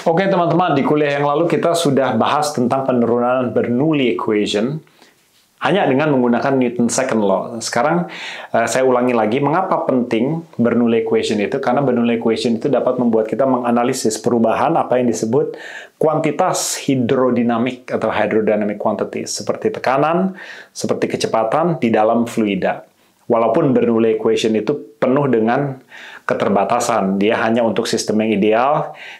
Oke teman-teman, di kuliah yang lalu kita sudah bahas tentang penurunan Bernoulli equation hanya dengan menggunakan Newton's second law. Sekarang saya ulangi lagi, mengapa penting Bernoulli equation itu? Karena Bernoulli equation itu dapat membuat kita menganalisis perubahan apa yang disebut kuantitas hidrodinamik atau hydrodynamic quantities, seperti tekanan, seperti kecepatan di dalam fluida. Walaupun Bernoulli equation itu penuh dengan keterbatasan, dia hanya untuk sistem yang ideal,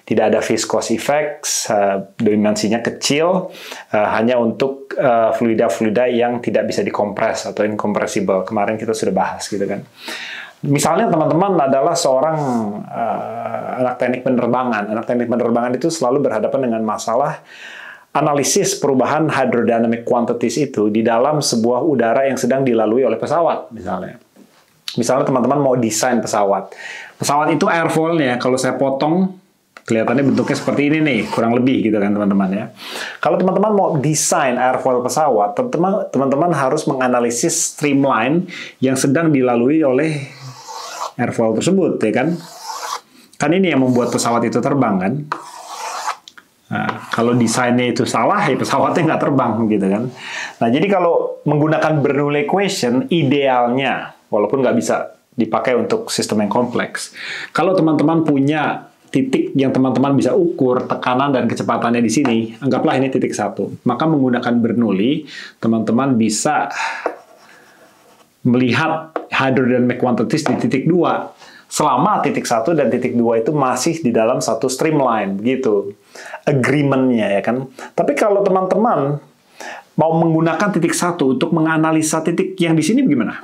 tidak ada viscous effects, dimensinya kecil, hanya untuk fluida-fluida yang tidak bisa dikompres atau incompressible. Kemarin kita sudah bahas gitu kan. Misalnya teman-teman adalah seorang anak teknik penerbangan. Anak teknik penerbangan itu selalu berhadapan dengan masalah analisis perubahan hydrodynamic quantities itu di dalam sebuah udara yang sedang dilalui oleh pesawat, misalnya. Misalnya teman-teman mau desain pesawat. Pesawat itu airfoil-nya, kalau saya potong, kelihatannya bentuknya seperti ini nih, kurang lebih gitu kan teman-teman ya. Kalau teman-teman mau desain airfoil pesawat, teman-teman harus menganalisis streamline yang sedang dilalui oleh airfoil tersebut, ya kan? Kan ini yang membuat pesawat itu terbang kan? Nah, kalau desainnya itu salah, ya pesawatnya nggak terbang gitu kan. Nah, jadi kalau menggunakan Bernoulli equation, idealnya, walaupun nggak bisa dipakai untuk sistem yang kompleks, kalau teman-teman punya titik yang teman-teman bisa ukur tekanan dan kecepatannya di sini, anggaplah ini titik 1, maka menggunakan Bernoulli, teman-teman bisa melihat hydrodynamic quantities di titik 2, selama titik 1 dan titik 2 itu masih di dalam satu streamline, begitu agreement-nya ya kan. Tapi kalau teman-teman mau menggunakan titik 1 untuk menganalisa titik yang di sini bagaimana?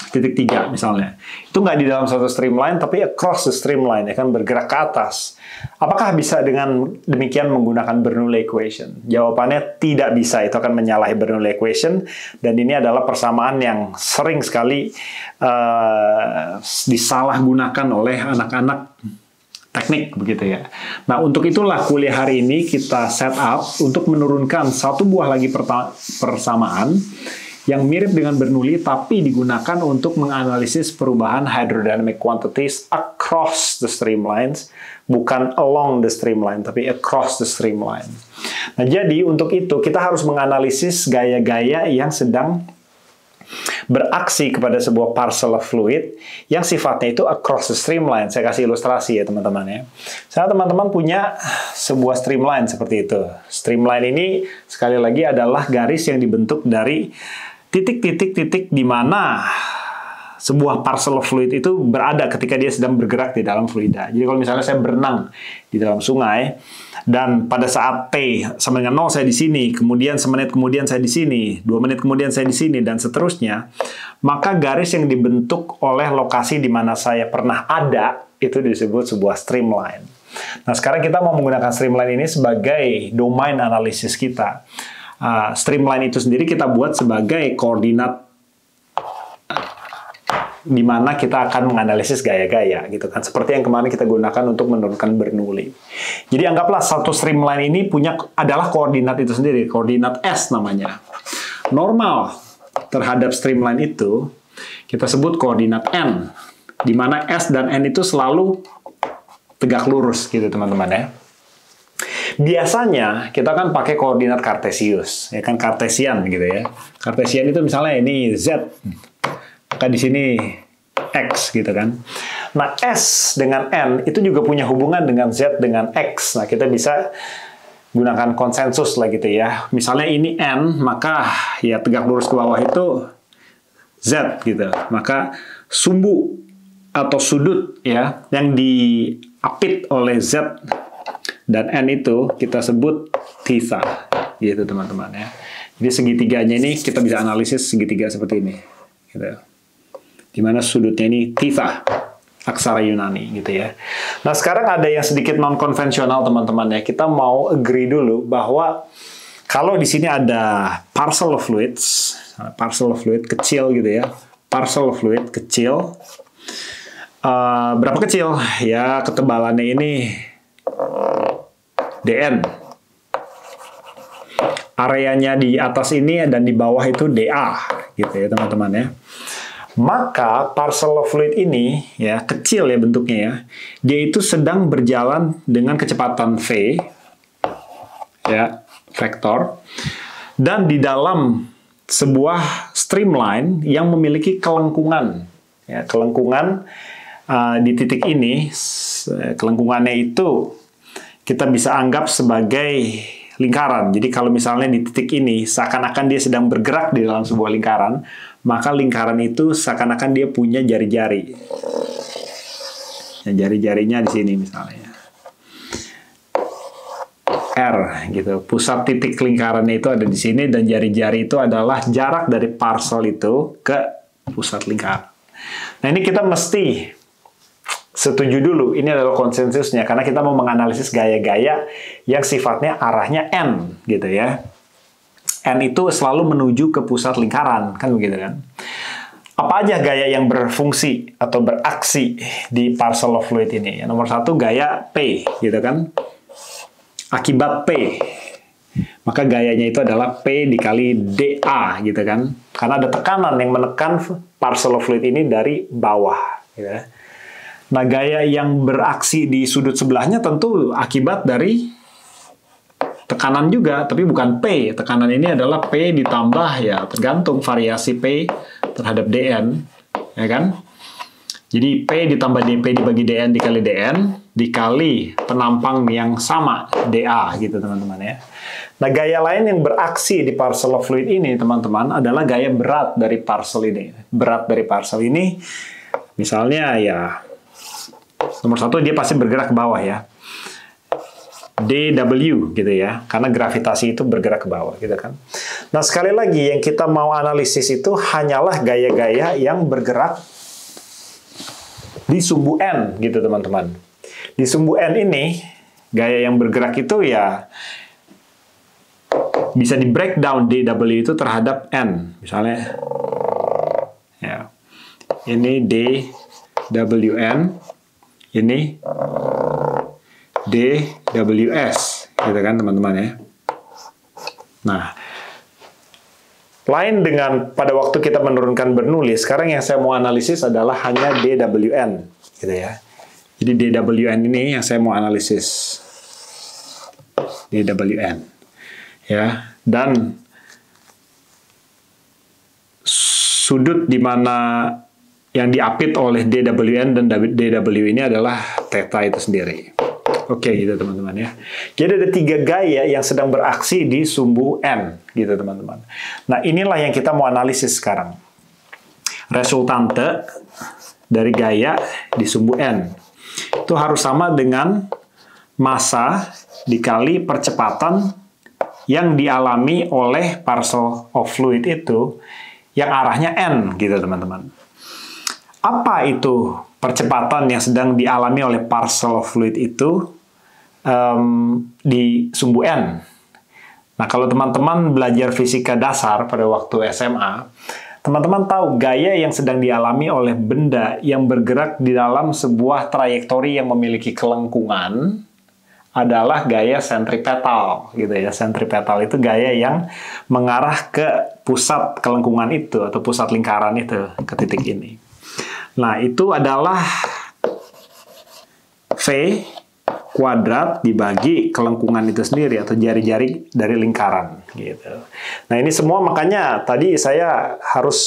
Titik 3 misalnya. Itu nggak di dalam satu streamline, tapi across the streamline, ya kan, bergerak ke atas. Apakah bisa dengan demikian menggunakan Bernoulli equation? Jawabannya tidak bisa, itu akan menyalahi Bernoulli equation, dan ini adalah persamaan yang sering sekali disalahgunakan oleh anak-anak teknik begitu ya. Nah, untuk itulah kuliah hari ini kita set up untuk menurunkan satu buah lagi persamaan yang mirip dengan Bernoulli tapi digunakan untuk menganalisis perubahan hydrodynamic quantities across the streamlines, bukan along the streamline tapi across the streamline. Nah, jadi untuk itu kita harus menganalisis gaya-gaya yang sedang beraksi kepada sebuah parcel of fluid yang sifatnya itu across the streamline. Saya kasih ilustrasi ya teman-teman ya. Saya teman-teman punya sebuah streamline seperti itu. Streamline ini sekali lagi adalah garis yang dibentuk dari titik-titik-titik di mana sebuah parcel of fluid itu berada ketika dia sedang bergerak di dalam fluida. Jadi kalau misalnya saya berenang di dalam sungai, dan pada saat T sama dengan 0 saya di sini, kemudian semenit kemudian saya di sini, 2 menit kemudian saya di sini, dan seterusnya, maka garis yang dibentuk oleh lokasi di mana saya pernah ada, itu disebut sebuah streamline. Nah, sekarang kita mau menggunakan streamline ini sebagai domain analisis kita. Streamline itu sendiri kita buat sebagai koordinat di mana kita akan menganalisis gaya-gaya gitu kan, seperti yang kemarin kita gunakan untuk menurunkan Bernoulli. Jadi anggaplah satu streamline ini adalah koordinat itu sendiri, koordinat S namanya. Normal terhadap streamline itu kita sebut koordinat N, di mana S dan N itu selalu tegak lurus gitu teman-teman ya. Biasanya kita kan pakai koordinat kartesius, ya kan, kartesian gitu ya. Kartesian itu misalnya ini Z, maka di sini X gitu kan. Nah, S dengan N itu juga punya hubungan dengan Z dengan X. Nah, kita bisa gunakan konsensus lah gitu ya. Misalnya ini N, maka ya tegak lurus ke bawah itu Z gitu. Maka sumbu atau sudut ya yang diapit oleh Z dan N itu kita sebut theta gitu teman-teman ya. Jadi segitiganya ini kita bisa analisis segitiga seperti ini gitu. Di mana sudutnya ini theta, aksara Yunani gitu ya. Nah, sekarang ada yang sedikit non-konvensional teman-teman ya. Kita mau agree dulu bahwa kalau di sini ada parcel of fluids kecil gitu ya. Parcel of fluid kecil. Berapa kecil? Ya, ketebalannya ini dN. Areanya di atas ini dan di bawah itu dA gitu ya teman-teman ya. Maka parcel of fluid ini ya kecil ya bentuknya ya. Dia itu sedang berjalan dengan kecepatan v ya, vektor, dan di dalam sebuah streamline yang memiliki kelengkungan. Ya, kelengkungan di titik ini, kelengkungannya itu kita bisa anggap sebagai lingkaran. Jadi kalau misalnya di titik ini seakan-akan dia sedang bergerak di dalam sebuah lingkaran, maka lingkaran itu seakan-akan dia punya jari-jari. Ya, jari-jarinya di sini misalnya. R gitu. Pusat titik lingkarannya itu ada di sini dan jari-jari itu adalah jarak dari parcel itu ke pusat lingkaran. Nah, ini kita mesti setuju dulu, ini adalah konsensusnya, karena kita mau menganalisis gaya-gaya yang sifatnya arahnya N, gitu ya. N itu selalu menuju ke pusat lingkaran, kan begitu kan. Apa aja gaya yang berfungsi atau beraksi di parcel of fluid ini? Nomor satu, gaya P, gitu kan. Akibat P. Maka gayanya itu adalah P dikali dA, gitu kan. Karena ada tekanan yang menekan parcel of fluid ini dari bawah, gitu ya. Nah, gaya yang beraksi di sudut sebelahnya tentu akibat dari tekanan juga, tapi bukan P. Tekanan ini adalah P ditambah ya, tergantung variasi P terhadap dN, ya kan? Jadi P ditambah dP dibagi dN dikali dN dikali penampang yang sama dA gitu teman-teman ya. Nah, gaya lain yang beraksi di parcel of fluid ini teman-teman adalah gaya berat dari parcel ini. Berat dari parcel ini misalnya ya, nomor satu, dia pasti bergerak ke bawah ya. dW gitu ya. Karena gravitasi itu bergerak ke bawah gitu kan. Nah, sekali lagi yang kita mau analisis itu hanyalah gaya-gaya yang bergerak di sumbu N gitu teman-teman. Di sumbu N ini, gaya yang bergerak itu ya bisa di breakdown dW itu terhadap N. Misalnya ya, ini dWN, ini dWs, gitu kan teman-teman ya. Nah, lain dengan pada waktu kita menurunkan Bernoulli, sekarang yang saya mau analisis adalah hanya dWn, gitu ya. Jadi dWn ini yang saya mau analisis, dWn, ya. Dan sudut di mana yang diapit oleh dWn dan dW ini adalah theta itu sendiri. Oke, gitu teman-teman ya. Jadi ada 3 gaya yang sedang beraksi di sumbu N, gitu teman-teman. Nah, inilah yang kita mau analisis sekarang. Resultante dari gaya di sumbu N itu harus sama dengan massa dikali percepatan yang dialami oleh parcel of fluid itu yang arahnya N, gitu teman-teman. Apa itu percepatan yang sedang dialami oleh parcel of fluid itu di sumbu N? Nah, kalau teman-teman belajar fisika dasar pada waktu SMA, teman-teman tahu gaya yang sedang dialami oleh benda yang bergerak di dalam sebuah trayektori yang memiliki kelengkungan adalah gaya sentripetal, gitu ya. Sentripetal itu gaya yang mengarah ke pusat kelengkungan itu atau pusat lingkaran itu, ke titik ini. Nah, itu adalah V kuadrat dibagi kelengkungan itu sendiri atau jari-jari dari lingkaran gitu. Nah, ini semua makanya tadi saya harus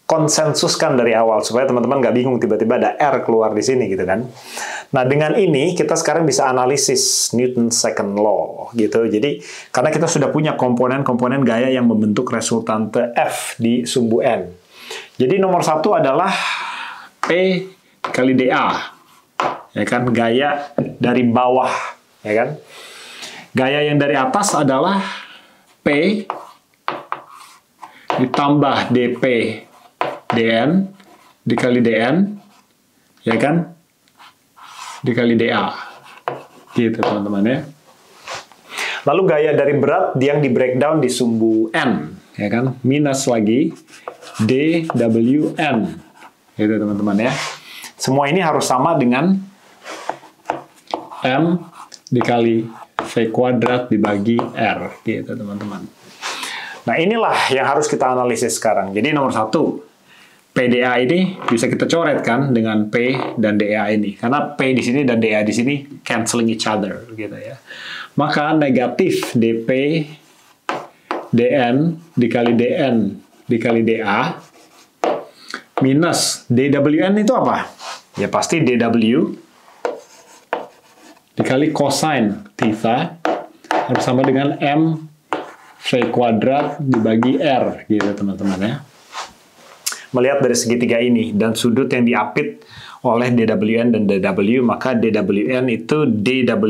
konsensuskan dari awal supaya teman-teman nggak bingung tiba-tiba ada R keluar di sini gitu kan. Nah, dengan ini kita sekarang bisa analisis Newton's second law gitu. Jadi karena kita sudah punya komponen-komponen gaya yang membentuk resultante F di sumbu N. Jadi nomor satu adalah P kali dA. Ya kan, gaya dari bawah, ya kan. Gaya yang dari atas adalah P ditambah dP dN dikali dN, ya kan, dikali dA. Gitu teman-teman ya. Lalu gaya dari berat yang di breakdown di sumbu N, ya kan, minus lagi dWn. Gitu teman-teman ya. Semua ini harus sama dengan M dikali V kuadrat dibagi R, gitu teman-teman. Nah, inilah yang harus kita analisis sekarang. Jadi nomor satu, PDA ini bisa kita coret kan dengan P dan DA ini. Karena P di sini dan DA di sini canceling each other gitu ya. Maka negatif DP DN dikali DN dikali DA minus DWN itu apa? Ya pasti DW dikali cosine theta harus sama dengan M V kuadrat dibagi R gitu teman-teman ya. Melihat dari segitiga ini dan sudut yang diapit oleh DWN dan DW, maka DWN itu DW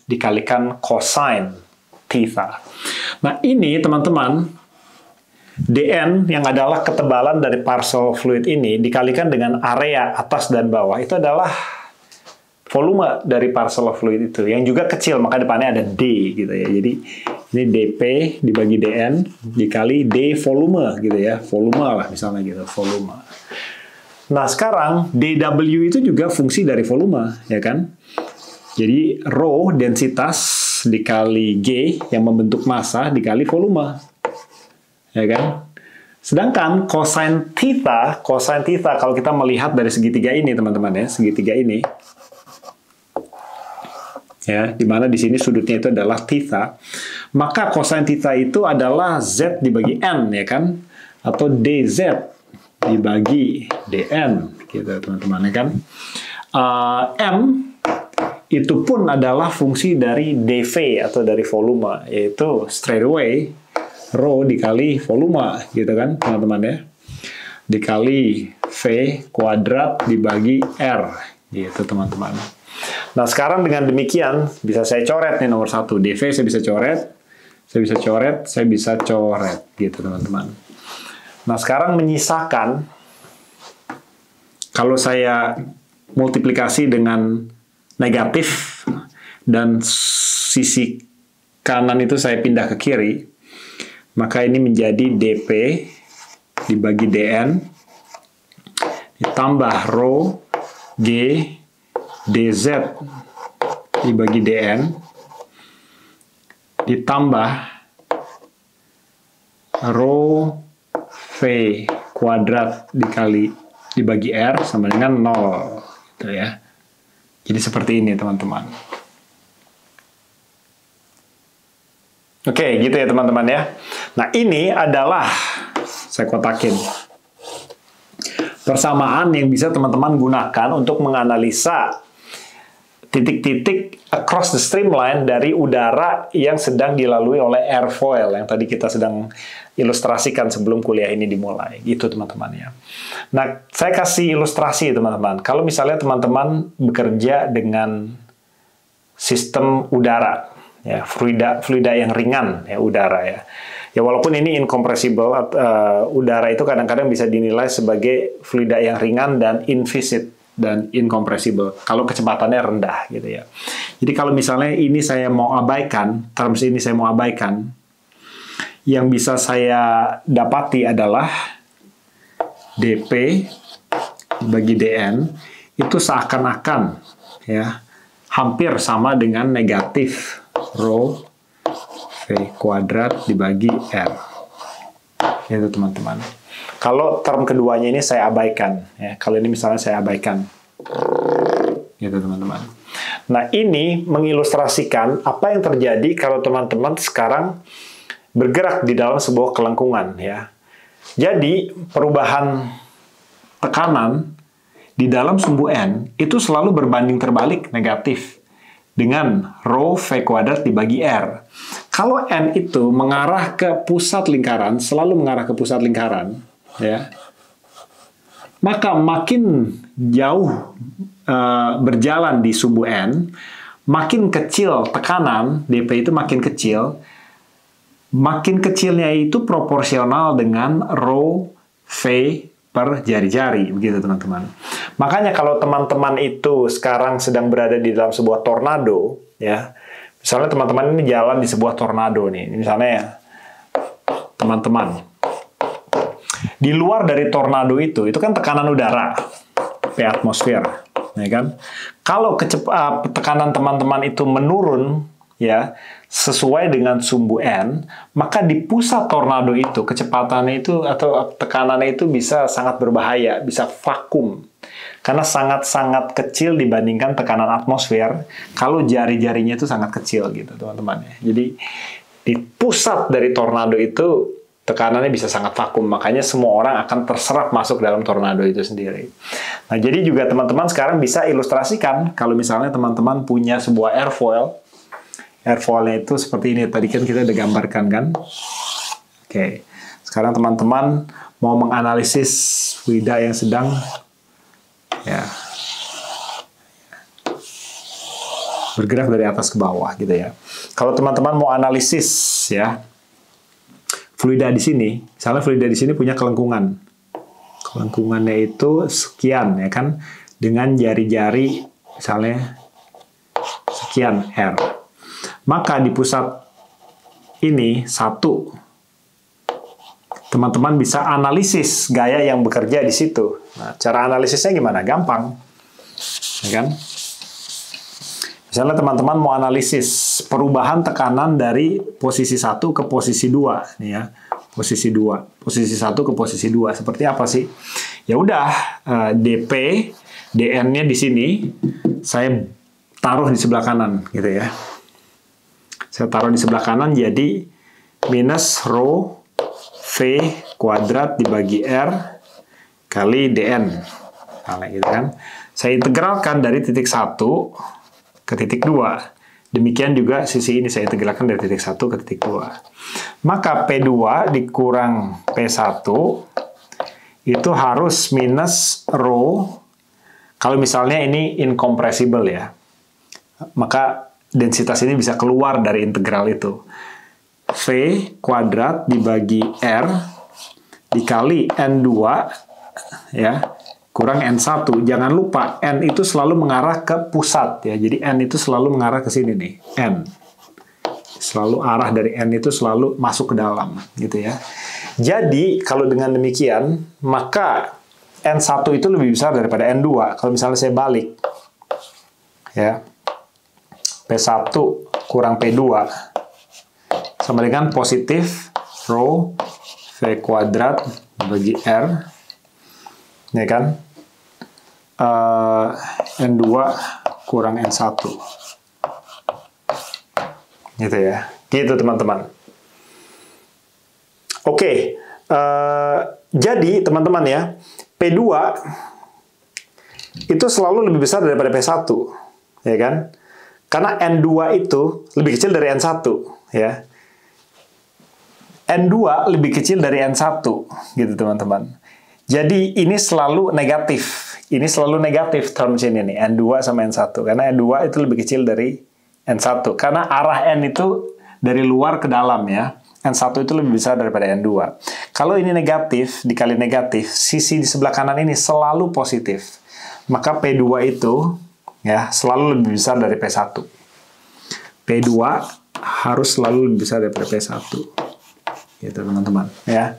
dikalikan cosine theta. Nah ini teman-teman, DN yang adalah ketebalan dari partial fluid ini dikalikan dengan area atas dan bawah, itu adalah volume dari partial fluid itu, yang juga kecil, maka depannya ada D gitu ya. Jadi ini dP dibagi dN dikali D volume gitu ya, volume lah misalnya gitu, volume. Nah sekarang dW itu juga fungsi dari volume ya kan. Jadi rho densitas dikali G yang membentuk massa dikali volume ya kan. Sedangkan cosine theta kalau kita melihat dari segitiga ini teman-teman ya, segitiga ini ya, di mana di sini sudutnya itu adalah theta, maka cosine theta itu adalah Z dibagi N, ya kan? Atau DZ dibagi DN, gitu teman-teman, ya kan? M itu pun adalah fungsi dari dV atau dari volume, yaitu straight away rho dikali volume, gitu kan, teman-teman ya? Dikali V kuadrat dibagi R, gitu teman-teman. Nah, sekarang dengan demikian, bisa saya coret nih nomor satu. DV saya bisa coret, saya bisa coret, saya bisa coret. Gitu, teman-teman. Nah, sekarang menyisakan, kalau saya multiplikasi dengan negatif, dan sisi kanan itu saya pindah ke kiri, maka ini menjadi DP dibagi DN, ditambah rho G DZ dibagi DN ditambah rho V kuadrat dibagi R sama dengan 0 gitu ya. Jadi seperti ini teman-teman. Oke, gitu ya teman-teman ya. Nah, ini adalah saya kotakin persamaan yang bisa teman-teman gunakan untuk menganalisa titik-titik across the streamline dari udara yang sedang dilalui oleh airfoil yang tadi kita sedang ilustrasikan sebelum kuliah ini dimulai. Gitu teman-teman ya. Nah, saya kasih ilustrasi teman-teman. Kalau misalnya teman-teman bekerja dengan sistem udara, ya, fluida yang ringan, ya, udara ya. Ya walaupun ini incompressible, udara itu kadang-kadang bisa dinilai sebagai fluida yang ringan dan inviscid dan incompressible kalau kecepatannya rendah gitu ya. Jadi kalau misalnya ini saya mau abaikan, terms ini saya mau abaikan, yang bisa saya dapati adalah dP bagi dN itu seakan-akan ya hampir sama dengan negatif rho V kuadrat dibagi R. Itu teman-teman. Kalau term keduanya ini saya abaikan, ya. Kalau ini misalnya saya abaikan, gitu teman-teman. Nah ini mengilustrasikan apa yang terjadi kalau teman-teman sekarang bergerak di dalam sebuah kelengkungan, ya. Jadi perubahan tekanan di dalam sumbu N itu selalu berbanding terbalik negatif dengan rho V kuadrat dibagi R. Kalau N itu mengarah ke pusat lingkaran, selalu mengarah ke pusat lingkaran, ya, maka makin jauh berjalan di sumbu N, makin kecil tekanan, dP itu makin kecilnya itu proporsional dengan rho V per jari-jari, begitu teman-teman. Makanya kalau teman-teman itu sekarang sedang berada di dalam sebuah tornado, ya, misalnya teman-teman ini jalan di sebuah tornado nih, misalnya ya, teman-teman, di luar dari tornado itu kan tekanan udara, P atmosfer, ya kan? Kalau tekanan teman-teman itu menurun ya, sesuai dengan sumbu N, maka di pusat tornado itu kecepatannya itu atau tekanannya itu bisa sangat berbahaya, bisa vakum. Karena sangat-sangat kecil dibandingkan tekanan atmosfer, kalau jari-jarinya itu sangat kecil gitu, teman-teman. Jadi di pusat dari tornado itu tekanannya bisa sangat vakum, makanya semua orang akan terserap masuk dalam tornado itu sendiri. Nah, jadi juga teman-teman sekarang bisa ilustrasikan kalau misalnya teman-teman punya sebuah airfoil. Airfoilnya itu seperti ini, tadi kan kita udah gambarkan kan? Oke, sekarang teman-teman mau menganalisis fluida yang sedang ya bergerak dari atas ke bawah gitu ya. Kalau teman-teman mau analisis ya fluida di sini, misalnya fluida di sini punya kelengkungan. Kelengkungannya itu sekian ya kan, dengan jari-jari misalnya sekian R. Maka di pusat ini 1, teman-teman bisa analisis gaya yang bekerja di situ. Nah, cara analisisnya gimana? Gampang, ya kan? Misalnya teman-teman mau analisis perubahan tekanan dari posisi 1 ke posisi 2, nih ya, posisi 2, posisi 1 ke posisi 2, seperti apa sih? Ya udah, dp, dn-nya di sini saya taruh di sebelah kanan, gitu ya. Saya taruh di sebelah kanan jadi minus rho V kuadrat dibagi R kali dN. Nah, gitu kan. Saya integralkan dari titik 1 ke titik 2. Demikian juga sisi ini saya integralkan dari titik 1 ke titik 2. Maka P2 dikurang P1 itu harus minus rho. Kalau misalnya ini incompressible ya, maka densitas ini bisa keluar dari integral itu. V kuadrat dibagi R dikali N2 ya, kurang N1. Jangan lupa N itu selalu mengarah ke pusat ya. Jadi N itu selalu mengarah ke sini nih. N. Selalu arah dari N itu selalu masuk ke dalam gitu ya. Jadi kalau dengan demikian, maka N1 itu lebih besar daripada N2. Kalau misalnya saya balik ya. P1 kurang P2 sama dengan positif rho V kuadrat bagi R, ya kan? N2 kurang N1. Gitu ya. Gitu teman-teman. Oke. Jadi teman-teman ya, P2 itu selalu lebih besar daripada P1. Ya kan? Karena N2 itu lebih kecil dari N1, ya. N2 lebih kecil dari N1, gitu teman-teman. Jadi ini selalu negatif. Ini selalu negatif terms ini nih, N2 sama N1. Karena N2 itu lebih kecil dari N1. Karena arah N itu dari luar ke dalam ya. N1 itu lebih besar daripada N2. Kalau ini negatif dikali negatif, sisi di sebelah kanan ini selalu positif. Maka P2 itu ya, selalu lebih besar dari P1. P2 harus selalu lebih besar daripada P1. Gitu, teman-teman. Ya.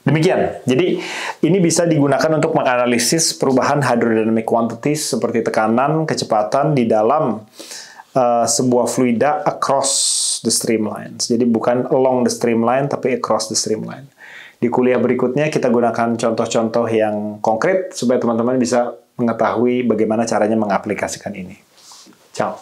Demikian. Jadi, ini bisa digunakan untuk menganalisis perubahan hydrodynamic quantities seperti tekanan, kecepatan di dalam sebuah fluida across the streamlines. Jadi, bukan along the streamline, tapi across the streamline. Di kuliah berikutnya kita gunakan contoh-contoh yang konkret supaya teman-teman bisa mengetahui bagaimana caranya mengaplikasikan ini. Ciao.